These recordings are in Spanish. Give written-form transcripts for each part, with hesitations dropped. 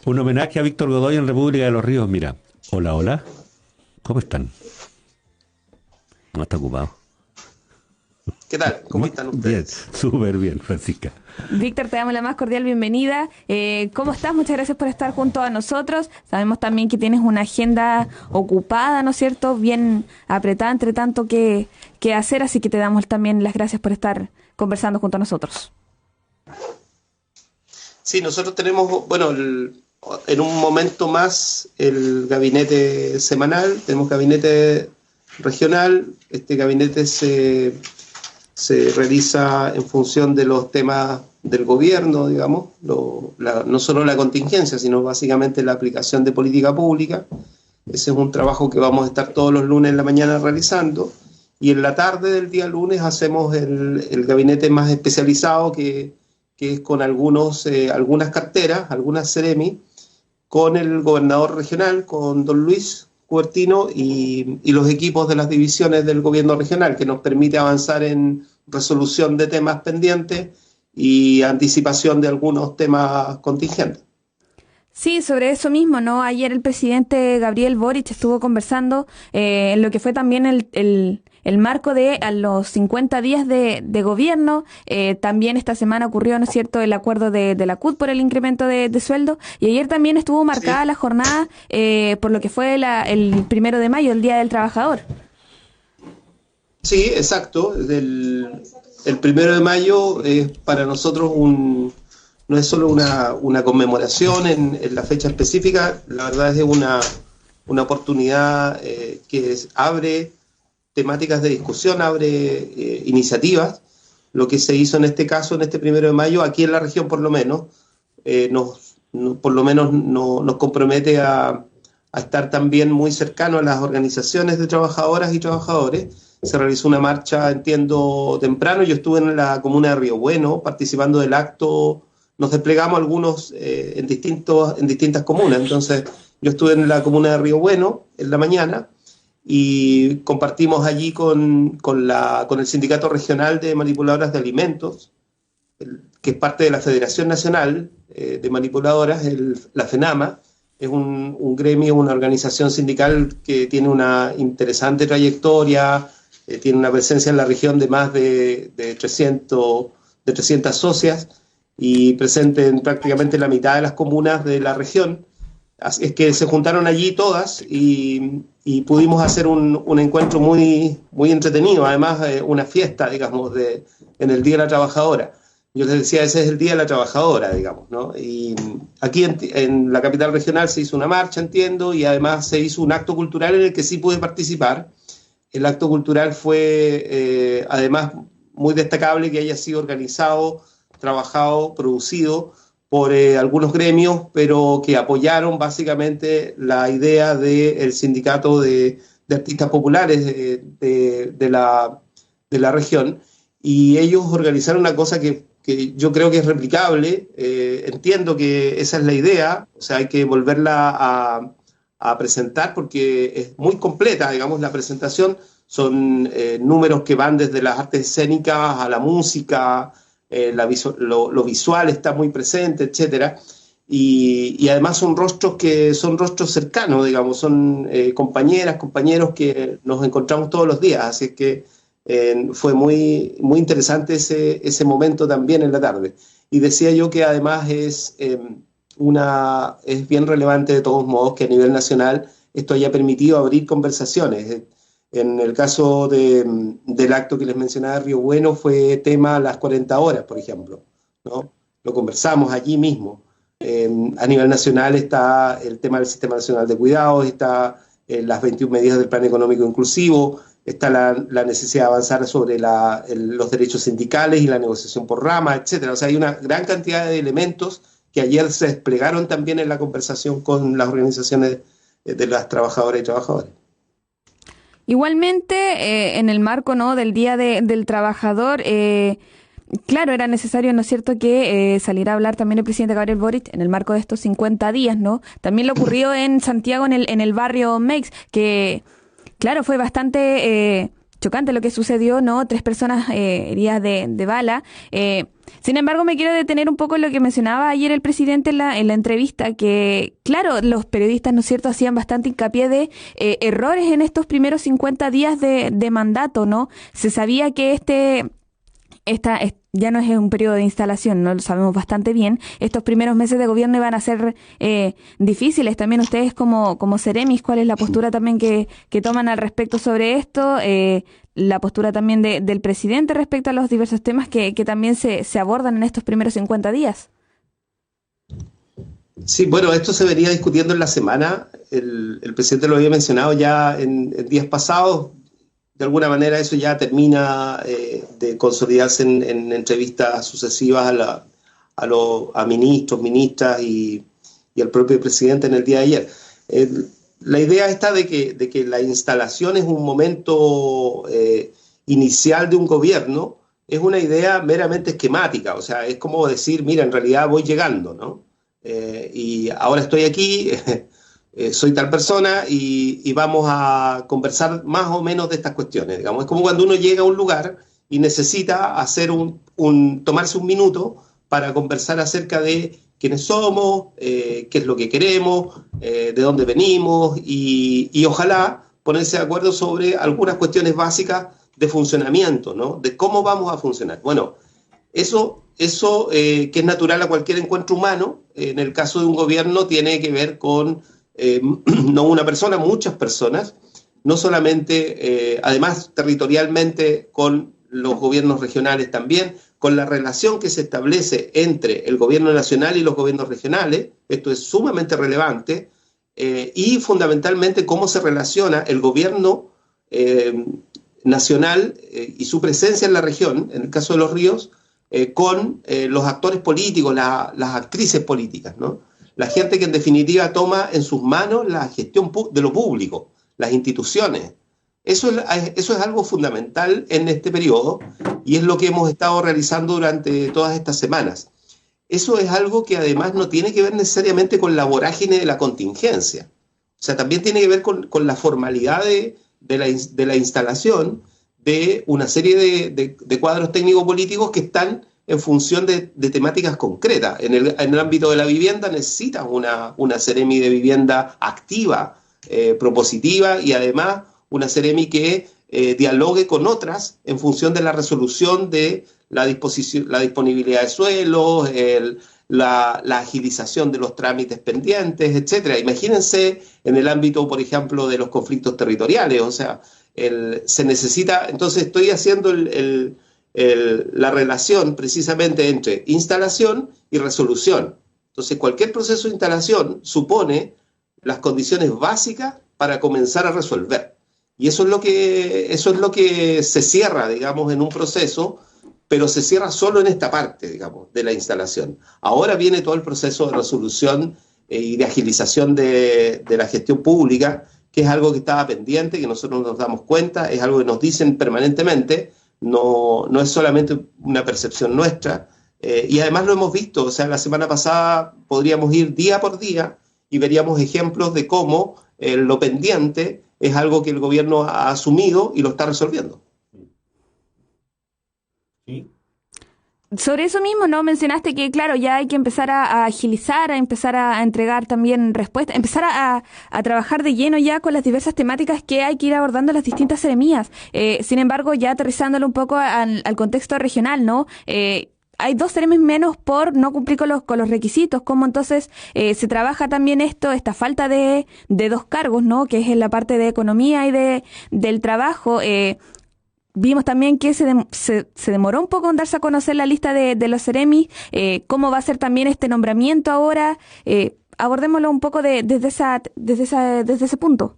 Un homenaje a Víctor Godoy en República de los Ríos. Mira, hola, hola, ¿cómo están? No está ocupado. ¿Qué tal? ¿Cómo están Bien, ustedes? súper bien, Francisca. Víctor, te damos la más cordial bienvenida. ¿Cómo estás? Muchas gracias por estar junto a nosotros. Sabemos también que tienes una agenda ocupada, ¿no es cierto? Bien apretada entre tanto que hacer, así que te damos también las gracias por estar conversando junto a nosotros. Sí, nosotros tenemos, bueno, en un momento más el gabinete semanal, tenemos gabinete regional, este gabinete se realiza en función de los temas del gobierno, digamos, no solo la contingencia, sino básicamente la aplicación de política pública. Ese es un trabajo que vamos a estar todos los lunes en la mañana realizando. Y en la tarde del día lunes hacemos el gabinete más especializado que es con algunas carteras, algunas Ceremi, con el gobernador regional, con don Luis Cubertino y los equipos de las divisiones del gobierno regional, que nos permite avanzar en resolución de temas pendientes y anticipación de algunos temas contingentes. Sí, sobre eso mismo, ¿no? Ayer el presidente Gabriel Boric estuvo conversando en lo que fue también el marco de a los 50 días de gobierno. También esta semana ocurrió, ¿no es cierto?, el acuerdo de la CUT por el incremento de sueldo. Y ayer también estuvo marcada Sí, la jornada por lo que fue el 1 de mayo, el Día del Trabajador. sí, exacto. El 1 de mayo es para nosotros no es solo una conmemoración en la fecha específica, la verdad es una oportunidad abre temáticas de discusión, abre iniciativas. Lo que se hizo en este caso, en este 1 de mayo, aquí en la región por lo menos, por lo menos nos compromete a estar también muy cercano a las organizaciones de trabajadoras y trabajadores. Se realizó una marcha, entiendo, temprano. Yo estuve en la comuna de Río Bueno participando del acto. Nos desplegamos algunos en distintas comunas. Entonces, yo estuve en la comuna de Río Bueno en la mañana y compartimos allí con el Sindicato Regional de Manipuladoras de Alimentos, que es parte de la Federación Nacional de Manipuladoras, la FENAMA. Es un gremio, una organización sindical que tiene una interesante trayectoria, tiene una presencia en la región de más de 300 socias y presente en prácticamente la mitad de las comunas de la región. Así es que se juntaron allí todas y pudimos hacer un encuentro muy, muy entretenido, además una fiesta, digamos, en el Día de la Trabajadora. Yo les decía, ese es el Día de la Trabajadora, digamos, ¿no? Y aquí en la capital regional se hizo una marcha, entiendo, y además se hizo un acto cultural en el que sí pude participar. El acto cultural fue, además, muy destacable que haya sido organizado, trabajado, producido por algunos gremios, pero que apoyaron básicamente la idea del sindicato de artistas populares de la región, y ellos organizaron una cosa que yo creo que es replicable. Entiendo que esa es la idea, o sea, hay que volverla a presentar porque es muy completa, digamos, la presentación. Son números que van desde las artes escénicas a la música, lo visual está muy presente, etcétera. Y además son rostros que son rostros cercanos, digamos, son compañeras, compañeros que nos encontramos todos los días, así es que fue muy, muy interesante ese momento también en la tarde. Y decía yo que además es bien relevante de todos modos que a nivel nacional esto haya permitido abrir conversaciones. En el caso del acto que les mencionaba de Río Bueno fue tema las 40 horas, por ejemplo, ¿no? Lo conversamos allí mismo. A nivel nacional está el tema del Sistema Nacional de Cuidados, está las 21 medidas del Plan Económico Inclusivo, está la necesidad de avanzar sobre los derechos sindicales y la negociación por rama, etcétera. O sea, hay una gran cantidad de elementos que ayer se desplegaron también en la conversación con las organizaciones de las trabajadoras y trabajadores. Igualmente, en el marco, ¿no?, del Día del Trabajador, claro, era necesario, ¿no es cierto?, que saliera a hablar también el presidente Gabriel Boric en el marco de estos 50 días, ¿no? También lo ocurrió en Santiago, en el barrio Meix, que, claro, fue bastante chocante lo que sucedió, ¿no? 3 personas heridas de bala. Sin embargo, me quiero detener un poco en lo que mencionaba ayer el presidente en la entrevista, que, claro, los periodistas, ¿no es cierto?, hacían bastante hincapié de errores en estos primeros 50 días de mandato, ¿no? Se sabía que ya no es un periodo de instalación, no lo sabemos bastante bien. Estos primeros meses de gobierno iban a ser difíciles. También ustedes como Ceremis, ¿cuál es la postura también que toman al respecto sobre esto? La postura también del presidente respecto a los diversos temas que también se abordan en estos primeros 50 días. Sí, bueno, esto se venía discutiendo en la semana. El presidente lo había mencionado ya en días pasados. De alguna manera eso ya termina de consolidarse en entrevistas sucesivas a ministros, ministras y al propio presidente en el día de ayer. La idea está de que la instalación es un momento inicial de un gobierno, es una idea meramente esquemática, o sea, es como decir, mira, en realidad voy llegando, ¿no? Y ahora estoy aquí, soy tal persona y vamos a conversar más o menos de estas cuestiones, digamos. Es como cuando uno llega a un lugar y necesita hacer tomarse un minuto para conversar acerca de quiénes somos, qué es lo que queremos, de dónde venimos y ojalá ponerse de acuerdo sobre algunas cuestiones básicas de funcionamiento, ¿no? De cómo vamos a funcionar. Bueno, eso que es natural a cualquier encuentro humano, en el caso de un gobierno tiene que ver con no una persona, muchas personas, no solamente, además territorialmente con los gobiernos regionales también, con la relación que se establece entre el gobierno nacional y los gobiernos regionales, esto es sumamente relevante, y fundamentalmente cómo se relaciona el gobierno nacional y su presencia en la región, en el caso de Los Ríos, con los actores políticos, las actrices políticas, ¿no? La gente que en definitiva toma en sus manos la gestión de lo público, las instituciones. Eso es algo fundamental en este periodo y es lo que hemos estado realizando durante todas estas semanas. Eso es algo que además no tiene que ver necesariamente con la vorágine de la contingencia. O sea, también tiene que ver con la formalidad de la instalación de una serie de cuadros técnico-políticos que están en función de temáticas concretas. En el ámbito de la vivienda necesitas una Ceremi de vivienda activa, propositiva y además una Ceremi que dialogue con otras en función de la resolución de la disponibilidad de suelos, la agilización de los trámites pendientes, etcétera. Imagínense en el ámbito, por ejemplo, de los conflictos territoriales, o sea, se necesita, entonces estoy haciendo la relación precisamente entre instalación y resolución. Entonces cualquier proceso de instalación supone las condiciones básicas para comenzar a resolver. Y eso es lo que se cierra, digamos, en un proceso, pero se cierra solo en esta parte, digamos, de la instalación. Ahora viene todo el proceso de resolución y de agilización de la gestión pública, que es algo que estaba pendiente, que nosotros nos damos cuenta, es algo que nos dicen permanentemente, no es solamente una percepción nuestra, y además lo hemos visto, o sea, la semana pasada podríamos ir día por día y veríamos ejemplos de cómo lo pendiente es algo que el gobierno ha asumido y lo está resolviendo. ¿Sí? Sobre eso mismo, ¿no? Mencionaste que, claro, ya hay que empezar a agilizar, a empezar a entregar también respuestas, empezar a trabajar de lleno ya con las diversas temáticas que hay que ir abordando las distintas seremías. Sin embargo, ya aterrizándolo un poco al contexto regional, ¿no? Hay 2 seremis menos por no cumplir con los requisitos. ¿Cómo entonces se trabaja también esta falta de 2 cargos, ¿no? Que es en la parte de economía y del trabajo. Vimos también que se demoró un poco en darse a conocer la lista de los seremis. ¿Cómo va a ser también este nombramiento ahora? Abordémoslo un poco desde ese punto.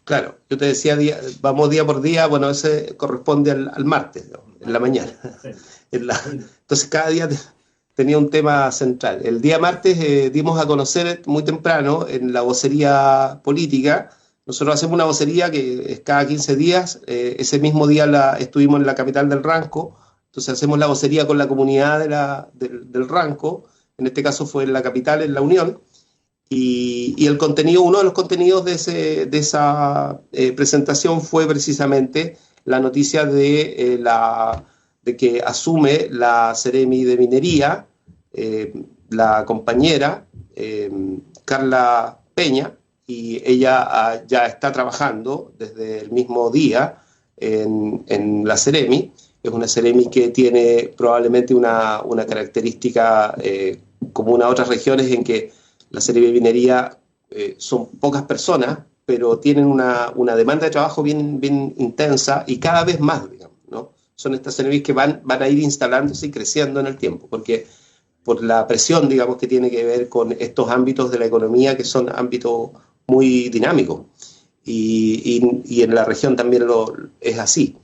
Claro, yo te decía, vamos día por día, bueno, ese corresponde al martes, ¿no? En la mañana. Sí. Entonces cada día tenía un tema central. El día martes dimos a conocer muy temprano en la vocería política. Nosotros hacemos una vocería que es cada 15 días, ese mismo día estuvimos en la capital del Ranco, entonces hacemos la vocería con la comunidad del Ranco, en este caso fue en la capital, en La Unión, Y el contenido, uno de los contenidos de esa presentación fue precisamente la noticia de que asume la Seremi de Minería, la compañera Carla Peña, y ella ya está trabajando desde el mismo día en la Seremi. Es una Seremi que tiene probablemente una característica común a otras regiones, en que la Seremi de Minería son pocas personas, pero tienen una demanda de trabajo bien intensa y cada vez más, digamos, ¿no? Son estas Seremis que van a ir instalándose y creciendo en el tiempo, porque por la presión, digamos, que tiene que ver con estos ámbitos de la economía, que son ámbitos muy dinámicos, y en la región también es así.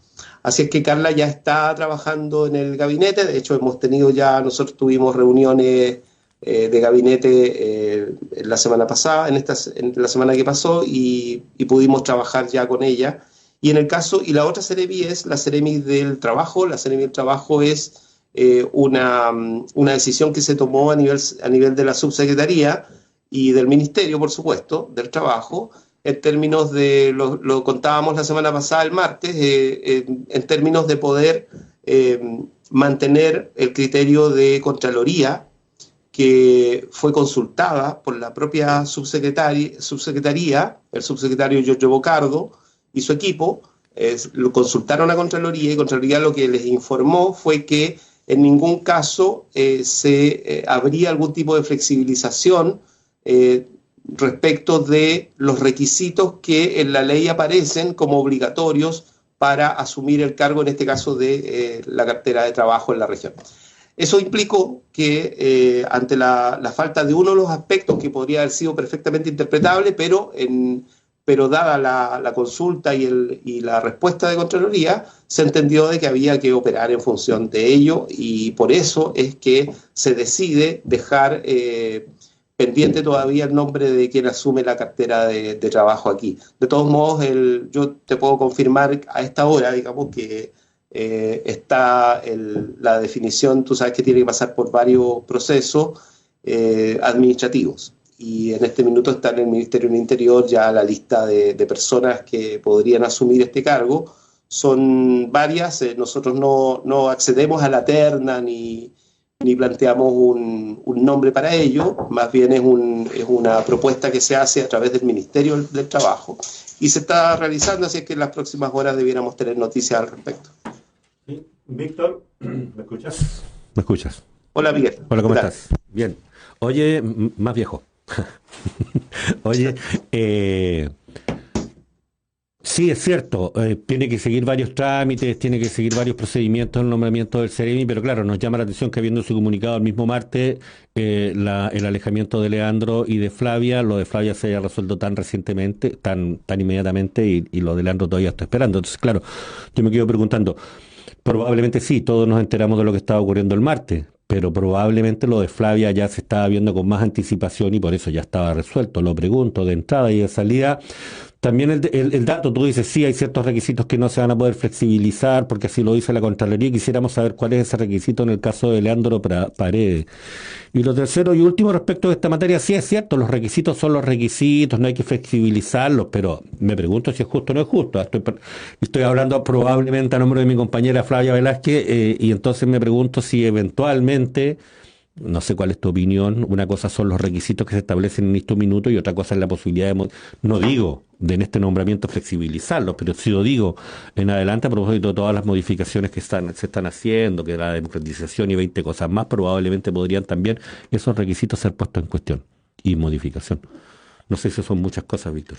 Así es que Carla ya está trabajando en el gabinete. De hecho, nosotros tuvimos reuniones de gabinete la semana pasada, en la semana que pasó, y pudimos trabajar ya con ella. Y la otra Seremi es la Seremi del Trabajo. La Seremi del Trabajo es una decisión que se tomó a nivel de la subsecretaría y del Ministerio, por supuesto, del Trabajo, en términos de, lo contábamos la semana pasada, el martes, en términos de poder mantener el criterio de Contraloría, que fue consultada por la propia subsecretaría, el subsecretario Giorgio Bocardo y su equipo. Lo consultaron a Contraloría, y Contraloría lo que les informó fue que en ningún caso habría algún tipo de flexibilización respecto de los requisitos que en la ley aparecen como obligatorios para asumir el cargo, en este caso de la cartera de trabajo en la región. Eso implicó que ante la falta de uno de los aspectos que podría haber sido perfectamente interpretable, pero dada la consulta y la respuesta de Contraloría, se entendió de que había que operar en función de ello, y por eso es que se decide dejar pendiente todavía el nombre de quien asume la cartera de trabajo aquí. De todos modos, yo te puedo confirmar a esta hora, digamos, que está la definición. Tú sabes que tiene que pasar por varios procesos administrativos, y en este minuto está en el Ministerio del Interior ya la lista de personas que podrían asumir este cargo. Son varias. Nosotros no accedemos a la terna ni planteamos un nombre para ello. Más bien es una propuesta que se hace a través del Ministerio del Trabajo, y se está realizando, así es que en las próximas horas debiéramos tener noticias al respecto. Sí. Víctor, ¿me escuchas? ¿Me escuchas? Hola, Miguel. Hola, ¿cómo estás? Bien. Oye, más viejo. Oye, sí, es cierto, tiene que seguir varios trámites, tiene que seguir varios procedimientos el nombramiento del Seremi, pero claro, nos llama la atención que, habiendo su comunicado el mismo martes, el alejamiento de Leandro y de Flavia, lo de Flavia se haya resuelto tan recientemente, tan inmediatamente, y lo de Leandro todavía está esperando. Entonces, claro, yo me quedo preguntando, probablemente sí, todos nos enteramos de lo que estaba ocurriendo el martes, pero probablemente lo de Flavia ya se estaba viendo con más anticipación y por eso ya estaba resuelto. Lo pregunto de entrada y de salida. También el dato, tú dices, sí, hay ciertos requisitos que no se van a poder flexibilizar, porque así lo dice la Contraloría, y quisiéramos saber cuál es ese requisito en el caso de Leandro Paredes. Y lo tercero y último respecto de esta materia, sí es cierto, los requisitos son los requisitos, no hay que flexibilizarlos, pero me pregunto si es justo o no es justo. Estoy hablando probablemente a nombre de mi compañera Flavia Velázquez, y entonces me pregunto si eventualmente, no sé cuál es tu opinión, una cosa son los requisitos que se establecen en estos minutos y otra cosa es la posibilidad no digo de en este nombramiento flexibilizarlos, pero sí lo digo en adelante a propósito de todas las modificaciones que se están haciendo, que la democratización y 20 cosas más, probablemente podrían también esos requisitos ser puestos en cuestión y modificación. No sé si son muchas cosas, Víctor.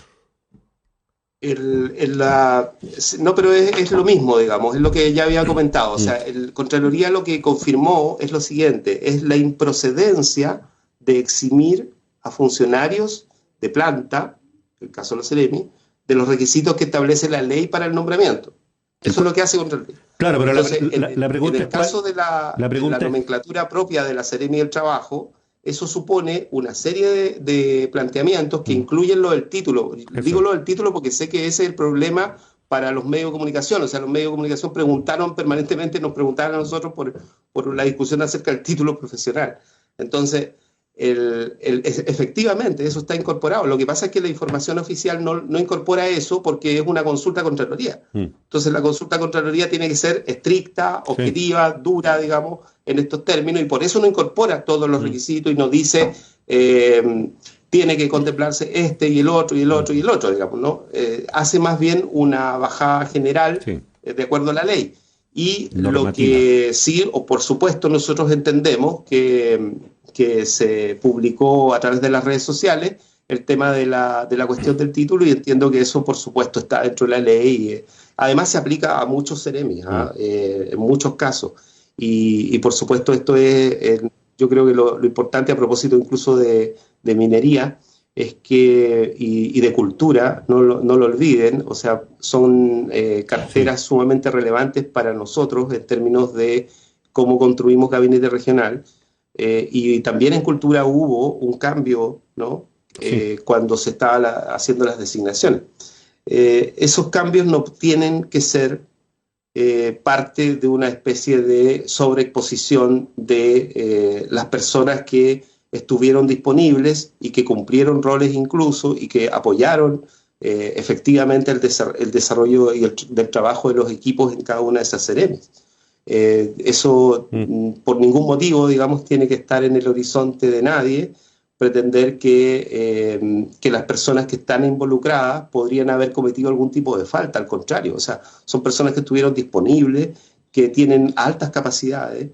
No, pero es lo mismo, digamos, es lo que ya había comentado. O sea, el Contraloría lo que confirmó es lo siguiente: es la improcedencia de eximir a funcionarios de planta, en el caso de los Seremi, de los requisitos que establece la ley para el nombramiento. Eso es lo que hace Contraloría. Claro, pero entonces, la pregunta en el caso de la nomenclatura propia de la Seremi del Trabajo, eso supone una serie de planteamientos que incluyen lo del título. Digo lo del título porque sé que ese es el problema para los medios de comunicación. O sea, los medios de comunicación nos preguntaban a nosotros por la discusión acerca del título profesional. Entonces, efectivamente, eso está incorporado. Lo que pasa es que la información oficial no incorpora eso porque es una consulta a Contraloría. Entonces la consulta a Contraloría tiene que ser estricta, objetiva, dura, digamos, en estos términos, y por eso no incorpora todos los requisitos y no dice tiene que contemplarse este y el otro y el otro y el otro, digamos, ¿no? Hace más bien una bajada general de acuerdo a la ley. Y lo que sí, o por supuesto, nosotros entendemos que se publicó a través de las redes sociales el tema de la cuestión del título, y entiendo que eso, por supuesto, está dentro de la ley. Además, se aplica a muchos seremis, en muchos casos. Y por supuesto, esto es, yo creo que lo importante a propósito incluso de minería, es que, y de cultura, no lo olviden, o sea, son carteras sumamente relevantes para nosotros en términos de cómo construimos gabinete regional, y también en cultura hubo un cambio, ¿no? Cuando se estaba haciendo las designaciones. Esos cambios no tienen que ser parte de una especie de sobreexposición de las personas que estuvieron disponibles y que cumplieron roles incluso y que apoyaron efectivamente el desarrollo del trabajo de los equipos en cada una de esas seremis. Eso por ningún motivo, digamos, tiene que estar en el horizonte de nadie, pretender que las personas que están involucradas podrían haber cometido algún tipo de falta. Al contrario, o sea, son personas que estuvieron disponibles, que tienen altas capacidades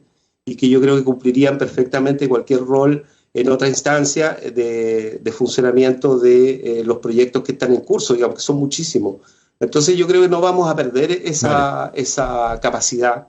y que yo creo que cumplirían perfectamente cualquier rol en otra instancia de funcionamiento de los proyectos que están en curso, digamos que son muchísimos. Entonces yo creo que no vamos a perder esa capacidad,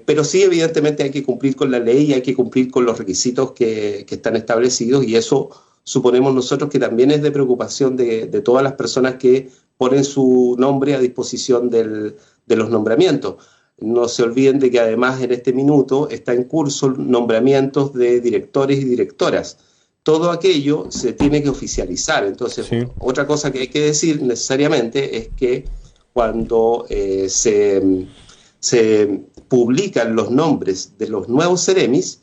pero sí evidentemente hay que cumplir con la ley y hay que cumplir con los requisitos que están establecidos, y eso suponemos nosotros que también es de preocupación de todas las personas que ponen su nombre a disposición de los nombramientos. No se olviden de que además en este minuto está en curso nombramientos de directores y directoras. Todo aquello se tiene que oficializar. Entonces, otra cosa que hay que decir necesariamente es que cuando se publican los nombres de los nuevos seremis,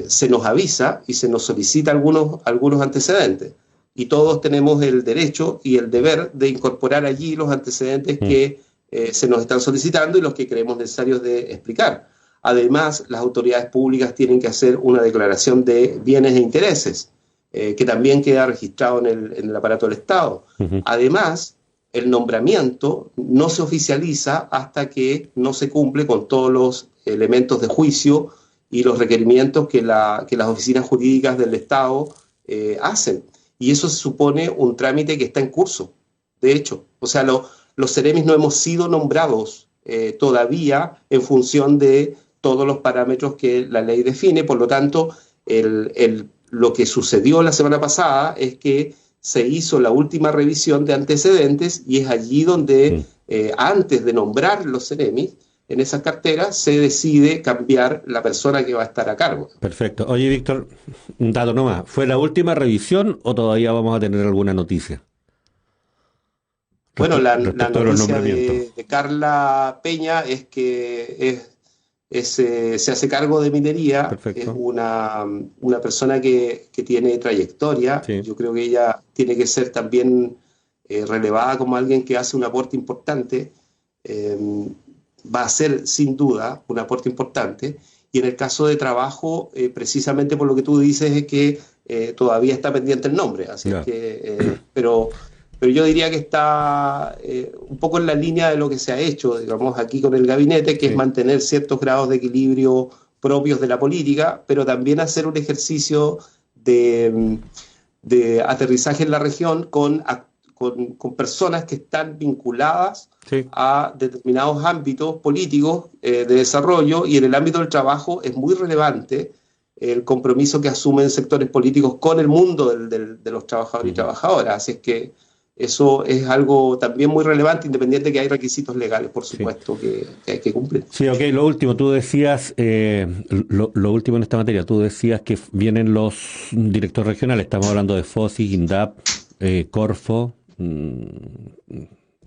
se nos avisa y se nos solicita algunos antecedentes. Y todos tenemos el derecho y el deber de incorporar allí los antecedentes que se nos están solicitando y los que creemos necesarios de explicar. Además, las autoridades públicas tienen que hacer una declaración de bienes e intereses, que también queda registrado en el aparato del Estado. Además, el nombramiento no se oficializa hasta que no se cumple con todos los elementos de juicio y los requerimientos que las oficinas jurídicas del Estado hacen. Y eso se supone un trámite que está en curso, de hecho. O sea, los seremis no hemos sido nombrados todavía en función de todos los parámetros que la ley define. Por lo tanto, lo que sucedió la semana pasada es que se hizo la última revisión de antecedentes, y es allí donde, antes de nombrar los seremis, en esas carteras se decide cambiar la persona que va a estar a cargo. Perfecto. Oye, Víctor, un dato nomás. ¿Fue la última revisión o todavía vamos a tener alguna noticia? Bueno, la noticia de Carla Peña es que se hace cargo de minería. Perfecto. Es una persona que tiene trayectoria. Sí. Yo creo que ella tiene que ser también relevada como alguien que hace un aporte importante. Va a ser sin duda un aporte importante. Y en el caso de trabajo, precisamente por lo que tú dices, es que todavía está pendiente el nombre. Así que, pero yo diría que está un poco en la línea de lo que se ha hecho, digamos, aquí con el gabinete, que es mantener ciertos grados de equilibrio propios de la política, pero también hacer un ejercicio de aterrizaje en la región con personas que están vinculadas a determinados ámbitos políticos de desarrollo, y en el ámbito del trabajo es muy relevante el compromiso que asumen sectores políticos con el mundo de los trabajadores y trabajadoras. Así es que eso es algo también muy relevante, independiente de que hay requisitos legales, por supuesto, que hay que cumplir. Sí, ok, lo último, tú decías, lo último en esta materia, tú decías que vienen los directores regionales, estamos hablando de FOSI, INDAP, Corfo,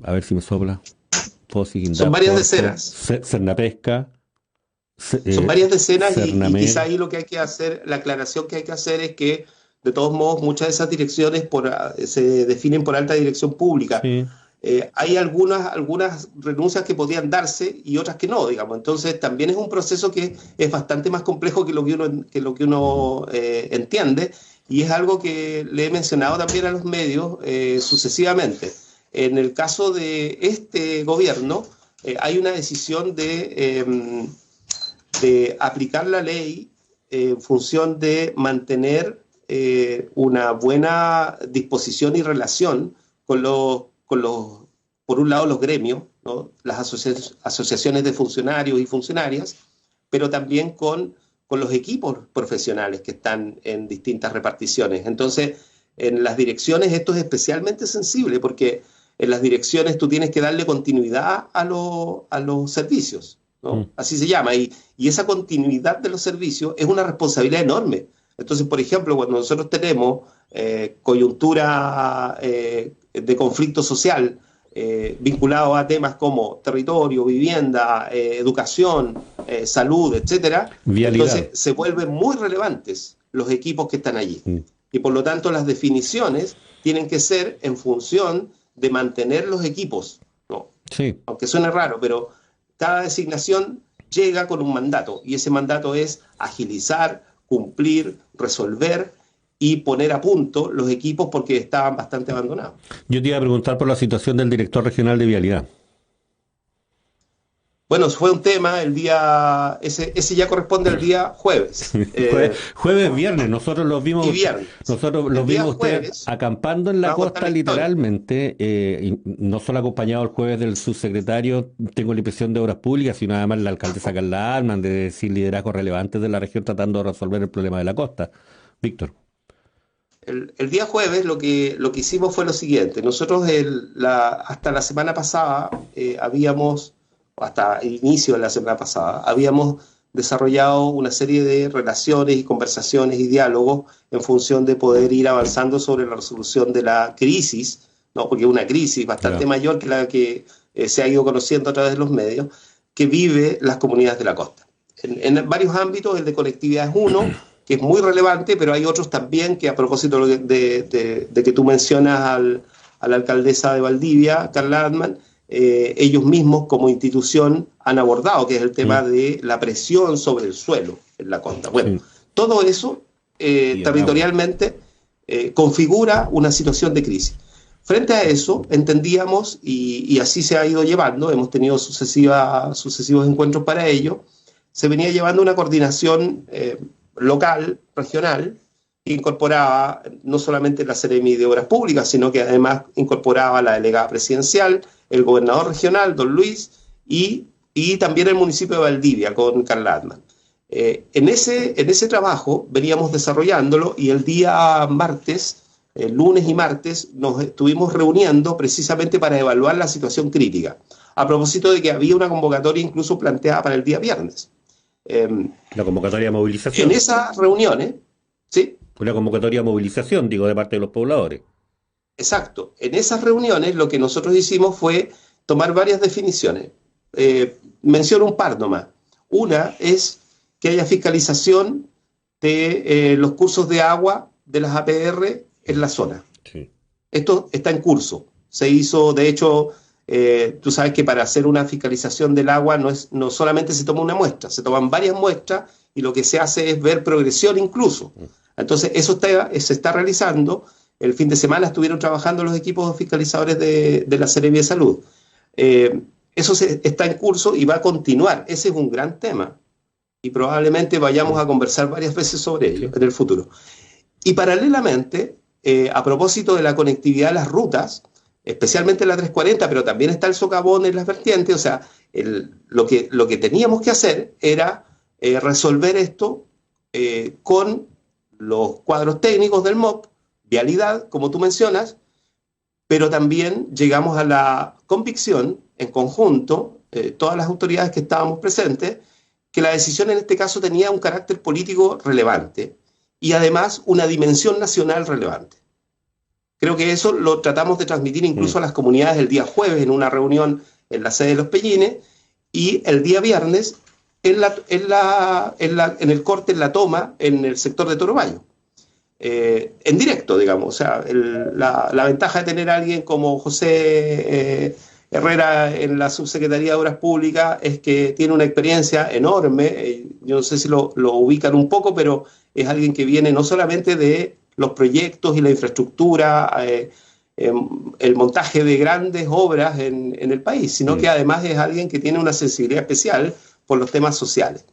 a ver si me sopla, FOSI, INDAP, son varias Corfo, decenas. Cernapesca, Son varias decenas y Cernamec. quizá ahí lo que hay que hacer, la aclaración que hay que hacer es que, de todos modos, muchas de esas direcciones se definen por alta dirección pública. Sí. Hay algunas renuncias que podían darse y otras que no, digamos. Entonces, también es un proceso que es bastante más complejo que lo que uno entiende, y es algo que le he mencionado también a los medios sucesivamente. En el caso de este gobierno, hay una decisión de aplicar la ley en función de mantener una buena disposición y relación con por un lado, los gremios, ¿no? Las asociaciones de funcionarios y funcionarias, pero también con los equipos profesionales que están en distintas reparticiones. Entonces, en las direcciones esto es especialmente sensible, porque en las direcciones tú tienes que darle continuidad a los servicios, ¿no? Así se llama, y esa continuidad de los servicios es una responsabilidad enorme. Entonces, por ejemplo, cuando nosotros tenemos coyuntura de conflicto social vinculado a temas como territorio, vivienda, educación, salud, etcétera, Vialidad. entonces se vuelven muy relevantes los equipos que están allí. Y por lo tanto las definiciones tienen que ser en función de mantener los equipos, ¿no? Sí. Aunque suene raro, pero cada designación llega con un mandato, y ese mandato es agilizar, cumplir, resolver y poner a punto los equipos porque estaban bastante abandonados. Yo te iba a preguntar por la situación del director regional de Vialidad. Bueno, fue un tema ese ya corresponde al día jueves. Jueves, viernes, nosotros los vimos, Y viernes. nosotros los El día vimos ustedes jueves, acampando en la vamos a costa contar la historia. literalmente, y no solo acompañado el jueves del subsecretario, tengo la impresión, de Obras Públicas, sino además la alcaldesa Carla Arman, de decir liderazgos relevantes de la región tratando de resolver el problema de la costa. Víctor. El día jueves lo que hicimos fue lo siguiente. Nosotros hasta la semana pasada hasta el inicio de la semana pasada, habíamos desarrollado una serie de relaciones y conversaciones y diálogos en función de poder ir avanzando sobre la resolución de la crisis, ¿no? Porque es una crisis bastante mayor que la que se ha ido conociendo a través de los medios, que vive las comunidades de la costa. En varios ámbitos, el de conectividad es uno, que es muy relevante, pero hay otros también que, a propósito de que tú mencionas a la alcaldesa de Valdivia, Carla Arman, ellos mismos como institución han abordado, que es el tema de la presión sobre el suelo en la costa. Bueno, todo eso territorialmente configura una situación de crisis. Frente a eso, entendíamos, y así se ha ido llevando, hemos tenido sucesivos encuentros para ello, se venía llevando una coordinación local, regional, que incorporaba no solamente la Seremi de Obras Públicas, sino que además incorporaba la delegada presidencial, el gobernador regional, don Luis, y también el municipio de Valdivia, con Carla Arman. En ese trabajo veníamos desarrollándolo, y el día martes, el lunes y martes, nos estuvimos reuniendo precisamente para evaluar la situación crítica, a propósito de que había una convocatoria incluso planteada para el día viernes. La convocatoria de movilización. En esas reuniones, ¿sí? Una convocatoria de movilización, digo, de parte de los pobladores. Exacto. En esas reuniones lo que nosotros hicimos fue tomar varias definiciones. Menciono un par nomás. Una es que haya fiscalización de los cursos de agua de las APR en la zona. Sí. Esto está en curso. Se hizo, de hecho, tú sabes que para hacer una fiscalización del agua no solamente se toma una muestra, se toman varias muestras, y lo que se hace es ver progresión incluso. Entonces, eso se está realizando. El fin de semana estuvieron trabajando los equipos fiscalizadores de la Seremi de Salud. Eso está en curso y va a continuar. Ese es un gran tema, y probablemente vayamos a conversar varias veces sobre ello en el futuro. Y paralelamente, a propósito de la conectividad de las rutas, especialmente la 340, pero también está el socavón en las vertientes, o sea, lo que teníamos que hacer era resolver esto con los cuadros técnicos del MOP, vialidad, como tú mencionas, pero también llegamos a la convicción, en conjunto, todas las autoridades que estábamos presentes, que la decisión en este caso tenía un carácter político relevante y además una dimensión nacional relevante. Creo que eso lo tratamos de transmitir incluso a las comunidades el día jueves en una reunión en la sede de Los Pellines, y el día viernes en el corte, en la toma, en el sector de Toro Bayo. En directo, digamos. O sea, la ventaja de tener a alguien como José Herrera en la Subsecretaría de Obras Públicas es que tiene una experiencia enorme. Yo no sé si lo ubican un poco, pero es alguien que viene no solamente de los proyectos y la infraestructura, el montaje de grandes obras en el país, sino que además es alguien que tiene una sensibilidad especial por los temas sociales.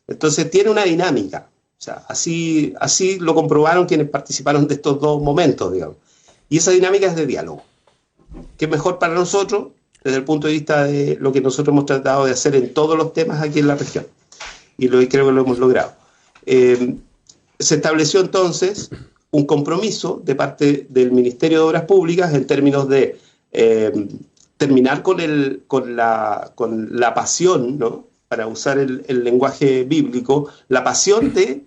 Entonces tiene una dinámica. O sea, así lo comprobaron quienes participaron de estos dos momentos, digamos. Y esa dinámica es de diálogo. ¿Qué es mejor para nosotros desde el punto de vista de lo que nosotros hemos tratado de hacer en todos los temas aquí en la región? Y creo que lo hemos logrado. Se estableció entonces un compromiso de parte del Ministerio de Obras Públicas en términos de terminar con la pasión, ¿no? Para usar el lenguaje bíblico, la pasión de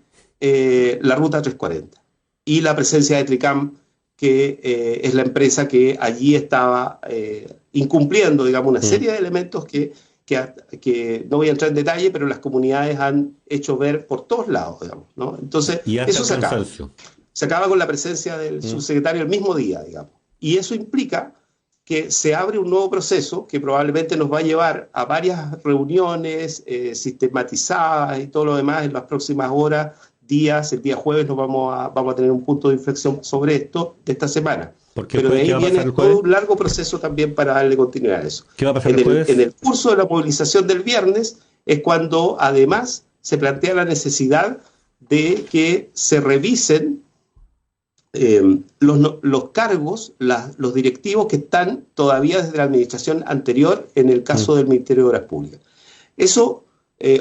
la Ruta 340 y la presencia de Tricam, que es la empresa que allí estaba incumpliendo, digamos, una serie de elementos que no voy a entrar en detalle, pero las comunidades han hecho ver por todos lados, digamos, ¿no? Entonces, eso se acaba. Se acaba con la presencia del subsecretario el mismo día, digamos. Y eso implica que se abre un nuevo proceso que probablemente nos va a llevar a varias reuniones sistematizadas y todo lo demás en las próximas horas, días. El día jueves vamos a tener un punto de inflexión sobre esto de esta semana. Pero de ahí viene todo un largo proceso también para darle continuidad a eso. ¿Qué va a pasar el jueves? En el curso de la movilización del viernes es cuando además se plantea la necesidad de que se revisen los cargos, los directivos que están todavía desde la administración anterior en el caso del Ministerio de Obras Públicas. Eso,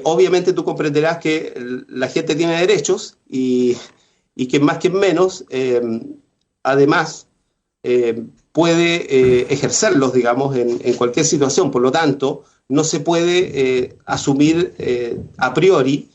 obviamente tú comprenderás que la gente tiene derechos y que más que menos, además, puede ejercerlos, digamos, en cualquier situación. Por lo tanto, no se puede asumir a priori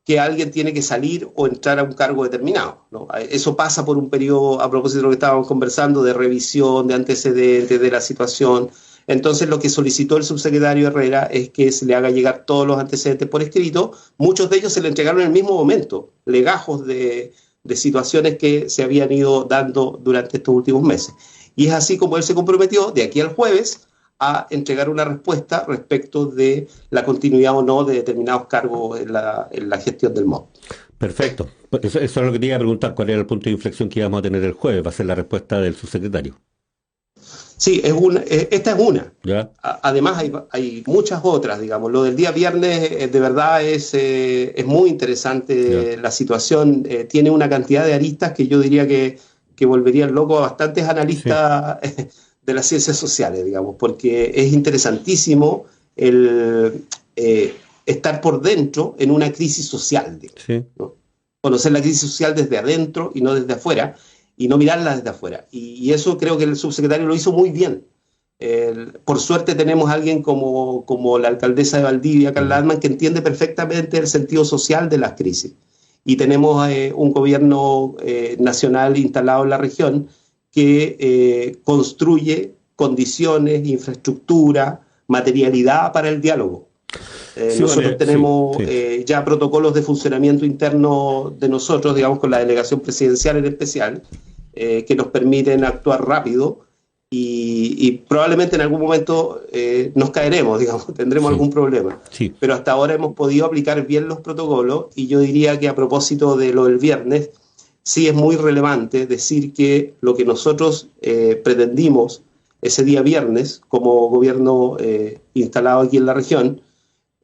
que alguien tiene que salir o entrar a un cargo determinado, ¿no? Eso pasa por un periodo, a propósito de lo que estábamos conversando, de revisión, de antecedentes de la situación. Entonces, lo que solicitó el subsecretario Herrera es que se le haga llegar todos los antecedentes por escrito. Muchos de ellos se le entregaron en el mismo momento, legajos de situaciones que se habían ido dando durante estos últimos meses. Y es así como él se comprometió, de aquí al jueves, a entregar una respuesta respecto de la continuidad o no de determinados cargos en la gestión del MOB. Perfecto. Eso es lo que te iba a preguntar, cuál era el punto de inflexión que íbamos a tener el jueves. Va a ser la respuesta del subsecretario. Sí, esta es una. ¿Ya? Además hay muchas otras, digamos. Lo del día viernes de verdad es muy interesante. ¿Ya? La situación tiene una cantidad de aristas que yo diría que volverían locos a bastantes analistas de las ciencias sociales, digamos, porque es interesantísimo el estar por dentro en una crisis social, digamos, sí, ¿no? Conocer la crisis social desde adentro y no desde afuera, y no mirarla desde afuera. Y eso creo que el subsecretario lo hizo muy bien. Por suerte tenemos a alguien como la alcaldesa de Valdivia, Carla Altman, que entiende perfectamente el sentido social de las crisis. Y tenemos un gobierno nacional instalado en la región que construye condiciones, infraestructura, materialidad para el diálogo. Nosotros tenemos ya protocolos de funcionamiento interno de nosotros, digamos, con la delegación presidencial en especial, que nos permiten actuar rápido y probablemente en algún momento nos caeremos, digamos, tendremos algún problema. Sí. Pero hasta ahora hemos podido aplicar bien los protocolos y yo diría que a propósito de lo del viernes, sí es muy relevante decir que lo que nosotros pretendimos ese día viernes como gobierno instalado aquí en la región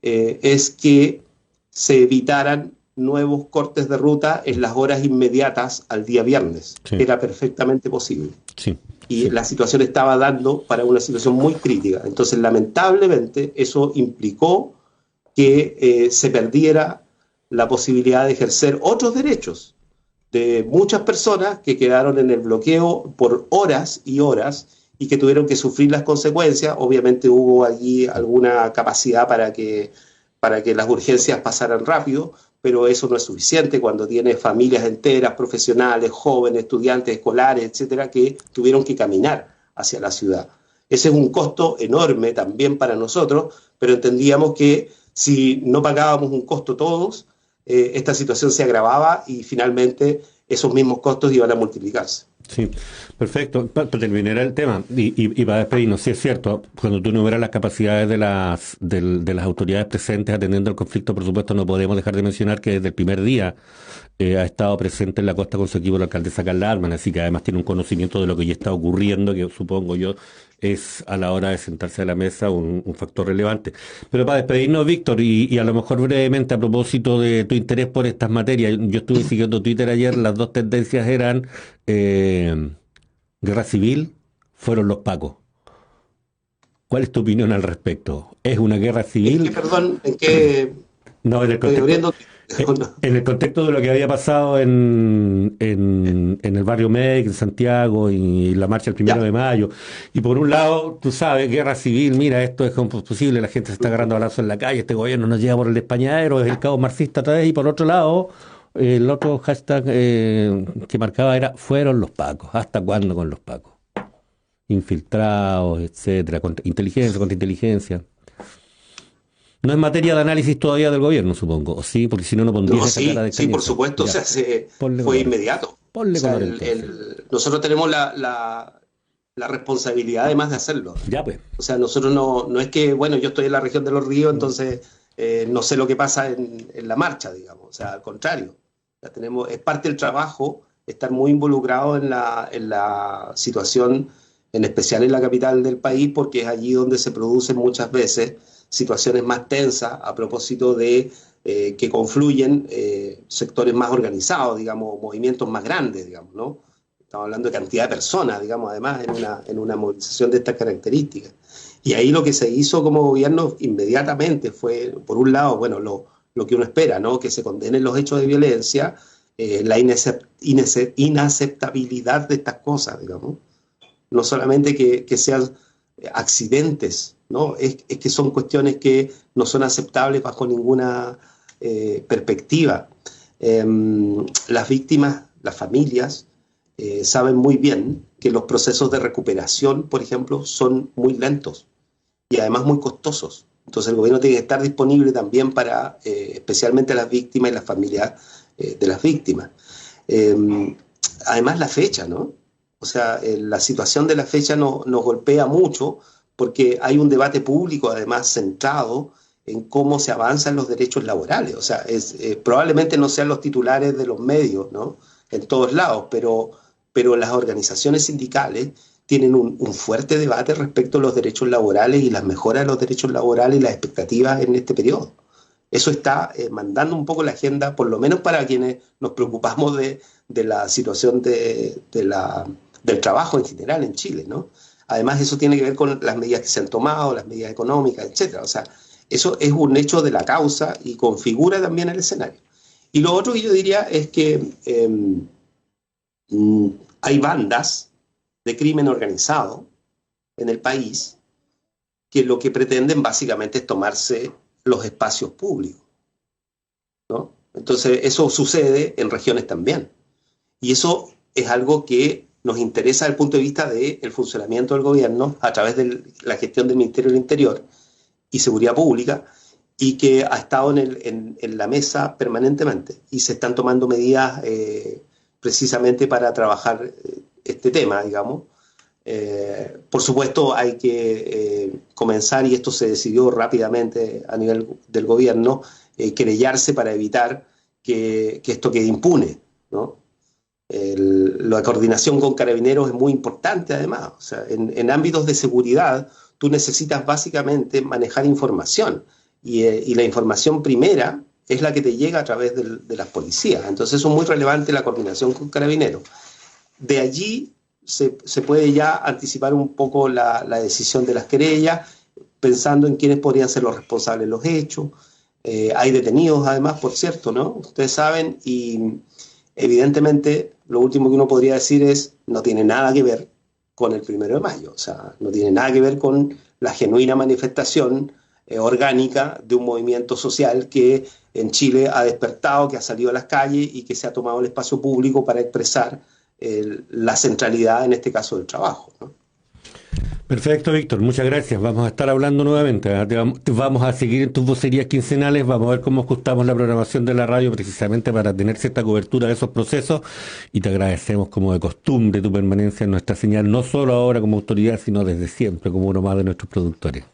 es que se evitaran nuevos cortes de ruta en las horas inmediatas al día viernes. Sí. Era perfectamente posible. Sí. Y la situación estaba dando para una situación muy crítica. Entonces, lamentablemente, eso implicó que se perdiera la posibilidad de ejercer otros derechos de muchas personas que quedaron en el bloqueo por horas y horas y que tuvieron que sufrir las consecuencias. Obviamente hubo allí alguna capacidad para que las urgencias pasaran rápido, pero eso no es suficiente cuando tienes familias enteras, profesionales, jóvenes, estudiantes, escolares, etcétera, que tuvieron que caminar hacia la ciudad. Ese es un costo enorme también para nosotros, pero entendíamos que Si no pagábamos un costo todos, esta situación se agravaba y finalmente esos mismos costos iban a multiplicarse. Sí, perfecto. Para terminar el tema y para despedirnos, sí es cierto, cuando tú enumeras las capacidades de las autoridades presentes atendiendo el conflicto, por supuesto, no podemos dejar de mencionar que desde el primer día ha estado presente en la costa con su equipo la alcaldesa Carla Altman, así que además tiene un conocimiento de lo que ya está ocurriendo, que supongo yo es a la hora de sentarse a la mesa un factor relevante. Pero para despedirnos, Víctor, y a lo mejor brevemente a propósito de tu interés por estas materias, yo estuve siguiendo Twitter ayer, las dos tendencias eran guerra civil, fueron los pacos. ¿Cuál es tu opinión al respecto? ¿Es una guerra civil? Perdón, ¿en qué? No, Estoy abriendo. en el contexto de lo que había pasado en el barrio Medic, en Santiago, y la marcha el 1 de mayo. Y por un lado, tú sabes, guerra civil, mira, esto es posible, la gente se está agarrando a balazos en la calle, este gobierno nos lleva por el españadero, es el caos marxista otra vez. Y por otro lado, el otro hashtag que marcaba era, fueron los pacos. ¿Hasta cuándo con los pacos? Infiltrados, etcétera, inteligencia contra inteligencia. No es materia de análisis todavía del gobierno, supongo, ¿o sí? Porque si no, no pondría esa cara de Sí, por supuesto, ya. O sea, fue inmediato. Ponle o sea, color nosotros tenemos la responsabilidad además de hacerlo. Ya, pues. O sea, nosotros no es que, bueno, yo estoy en la región de los ríos, entonces no sé lo que pasa en la marcha, digamos. O sea, al contrario. Es parte del trabajo estar muy involucrado en la situación, en especial en la capital del país, porque es allí donde se producen muchas veces situaciones más tensas a propósito de que confluyen sectores más organizados, digamos, movimientos más grandes, digamos, ¿no? Estamos hablando de cantidad de personas, digamos, además en una movilización de estas características. Y ahí lo que se hizo como gobierno inmediatamente fue, por un lado, bueno, lo que uno espera, ¿no? Que se condenen los hechos de violencia, la inaceptabilidad de estas cosas, digamos. No solamente que sean accidentes, ¿no? Es que son cuestiones que no son aceptables bajo ninguna perspectiva. Las víctimas, las familias, saben muy bien que los procesos de recuperación, por ejemplo, son muy lentos y además muy costosos. Entonces el gobierno tiene que estar disponible también para, especialmente las víctimas y las familias de las víctimas. Además la fecha, ¿no? O sea, la situación de la fecha nos golpea mucho porque hay un debate público además centrado en cómo se avanzan los derechos laborales. O sea, probablemente no sean los titulares de los medios, ¿no? En todos lados, pero las organizaciones sindicales tienen un fuerte debate respecto a los derechos laborales y las mejoras de los derechos laborales y las expectativas en este periodo. Eso está mandando un poco la agenda, por lo menos para quienes nos preocupamos de la situación del trabajo en general en Chile, ¿no? Además, eso tiene que ver con las medidas que se han tomado, las medidas económicas, etcétera. O sea, eso es un hecho de la causa y configura también el escenario. Y lo otro que yo diría es que hay bandas de crimen organizado en el país que lo que pretenden básicamente es tomarse los espacios públicos, ¿no? Entonces, eso sucede en regiones también. Y eso es algo que nos interesa desde el punto de vista del funcionamiento del gobierno a través de la gestión del Ministerio del Interior y Seguridad Pública, y que ha estado en la mesa permanentemente. Y se están tomando medidas precisamente para trabajar este tema, digamos. Por supuesto, hay que comenzar, y esto se decidió rápidamente a nivel del gobierno, querellarse para evitar que esto quede impune, ¿no? La coordinación con carabineros es muy importante además. O sea, en ámbitos de seguridad tú necesitas básicamente manejar información y la información primera es la que te llega a través de las policías. Entonces eso es muy relevante, la coordinación con carabineros. De allí se puede ya anticipar un poco la decisión de las querellas, pensando en quiénes podrían ser los responsables de los hechos. Hay detenidos además, por cierto, ¿no? Ustedes saben, y evidentemente lo último que uno podría decir es no tiene nada que ver con el 1 de mayo, o sea, no tiene nada que ver con la genuina manifestación orgánica de un movimiento social que en Chile ha despertado, que ha salido a las calles y que se ha tomado el espacio público para expresar la centralidad, en este caso, del trabajo, ¿no? Perfecto, Víctor, muchas gracias. Vamos a estar hablando nuevamente. Te vamos a seguir en tus vocerías quincenales, vamos a ver cómo ajustamos la programación de la radio precisamente para tener cierta cobertura de esos procesos y te agradecemos como de costumbre tu permanencia en nuestra señal, no solo ahora como autoridad, sino desde siempre como uno más de nuestros productores.